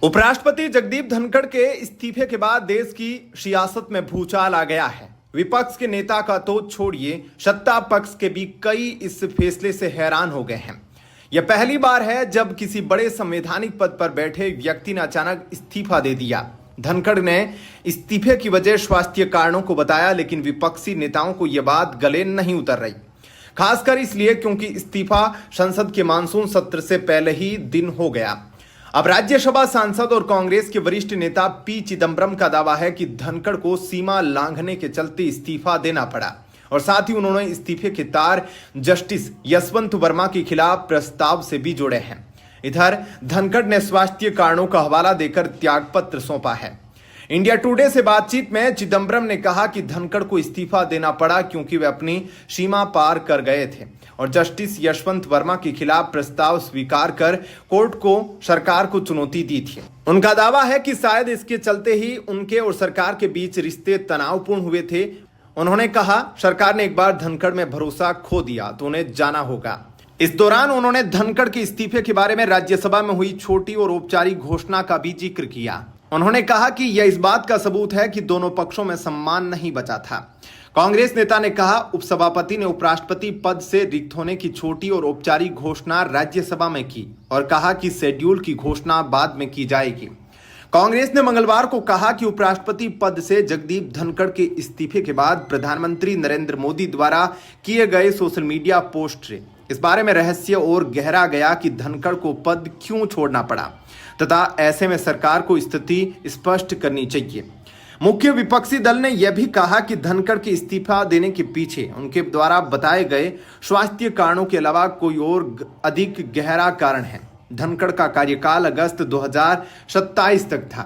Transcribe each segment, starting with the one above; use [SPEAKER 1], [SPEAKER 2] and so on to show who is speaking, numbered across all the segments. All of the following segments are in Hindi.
[SPEAKER 1] उपराष्ट्रपति जगदीप धनखड़ के इस्तीफे के बाद देश की सियासत में भूचाल आ गया है। विपक्ष के नेता का तो छोड़िए, सत्ता पक्ष के भी कई इस फैसले से हैरान हो गए हैं। यह पहली बार है जब किसी बड़े संवैधानिक पद पर बैठे व्यक्ति ने अचानक इस्तीफा दे दिया। धनखड़ ने इस्तीफे की वजह स्वास्थ्य कारणों को बताया, लेकिन विपक्षी नेताओं को यह बात गले नहीं उतर रही, खासकर इसलिए क्योंकि इस्तीफा संसद के मानसून सत्र से पहले ही दिन हो गया। अब राज्यसभा सांसद और कांग्रेस के वरिष्ठ नेता पी चिदम्बरम का दावा है कि धनखड़ को सीमा लांघने के चलते इस्तीफा देना पड़ा और साथ ही उन्होंने इस्तीफे के तार जस्टिस यशवंत वर्मा के खिलाफ प्रस्ताव से भी जोड़े हैं। इधर धनखड़ ने स्वास्थ्य कारणों का हवाला देकर त्यागपत्र सौंपा है। इंडिया टुडे से बातचीत में चिदम्बरम ने कहा कि धनखड़ को इस्तीफा देना पड़ा क्योंकि वे अपनी सीमा पार कर गए थे और जस्टिस यशवंत वर्मा के खिलाफ प्रस्ताव स्वीकार कर कोर्ट को सरकार को चुनौती दी थी। उनका दावा है कि शायद इसके चलते ही उनके और सरकार के बीच रिश्ते तनावपूर्ण हुए थे। उन्होंने कहा, सरकार ने एक बार धनखड़ में भरोसा खो दिया तो उन्हें जाना होगा। इस दौरान उन्होंने धनखड़ के इस्तीफे के बारे में राज्यसभा में हुई छोटी और औपचारिक घोषणा का भी जिक्र किया। उन्होंने कहा कि यह इस बात का सबूत है कि दोनों पक्षों में सम्मान नहीं बचा था। कांग्रेस नेता ने कहा, उपसभापति ने उपराष्ट्रपति पद से रिक्त होने की छोटी और औपचारिक घोषणा राज्यसभा में की और कहा कि शेड्यूल की घोषणा बाद में की जाएगी। कांग्रेस ने मंगलवार को कहा कि उपराष्ट्रपति पद से जगदीप धनखड़ के इस्तीफे के बाद प्रधानमंत्री नरेंद्र मोदी द्वारा किए गए सोशल मीडिया पोस्ट से इस बारे में रहस्य और गहरा गया कि धनखड़ को पद क्यों छोड़ना पड़ा तथा ऐसे में सरकार को स्थिति स्पष्ट करनी चाहिए। मुख्य विपक्षी दल ने यह भी कहा कि धनखड़ के इस्तीफा देने के पीछे उनके द्वारा बताए गए स्वास्थ्य कारणों के अलावा कोई और अधिक गहरा कारण है। धनखड़ का कार्यकाल अगस्त 2027 तक था।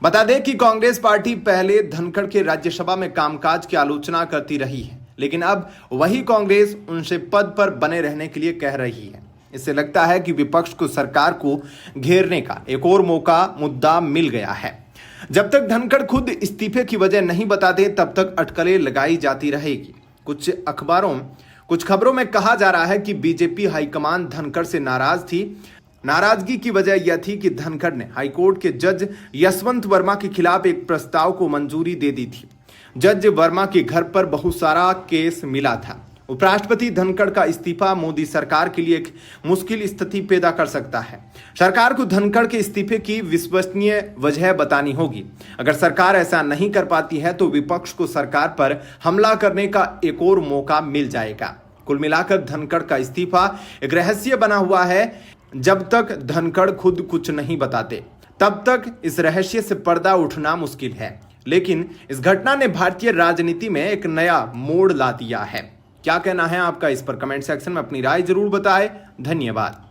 [SPEAKER 1] बता दें कि कांग्रेस पार्टी पहले धनखड़ के राज्यसभा में कामकाज की आलोचना करती रही है, लेकिन अब वही कांग्रेस उनसे पद पर बने रहने के लिए कह रही है। इससे लगता है कि विपक्ष को सरकार को घेरने का एक और मुद्दा मिल गया है। जब तक धनखड़ खुद इस्तीफे की वजह नहीं बताते तब तक अटकलें लगाई जाती रहेगी। कुछ खबरों में कहा जा रहा है कि बीजेपी हाईकमान धनखड़ से नाराज थी। नाराजगी की वजह यह थी कि धनखड़ ने हाईकोर्ट के जज यशवंत वर्मा के खिलाफ एक प्रस्ताव को मंजूरी दे दी थी। जज वर्मा के घर पर बहुत सारा केस मिला था। उपराष्ट्रपति धनखड़ का इस्तीफा मोदी सरकार के लिए एक मुश्किल स्थिति पैदा कर सकता है। सरकार को धनखड़ के इस्तीफे की विश्वसनीय वजह बतानी होगी। अगर सरकार ऐसा नहीं कर पाती है तो विपक्ष को सरकार पर हमला करने का एक और मौका मिल जाएगा। कुल मिलाकर धनखड़ का इस्तीफा एक रहस्य बना हुआ है। जब तक धनखड़ खुद कुछ नहीं बताते तब तक इस रहस्य से पर्दा उठना मुश्किल है, लेकिन इस घटना ने भारतीय राजनीति में एक नया मोड़ ला दिया है। क्या कहना है आपका इस पर कमेंट सेक्शन में अपनी राय जरूर बताएं। धन्यवाद।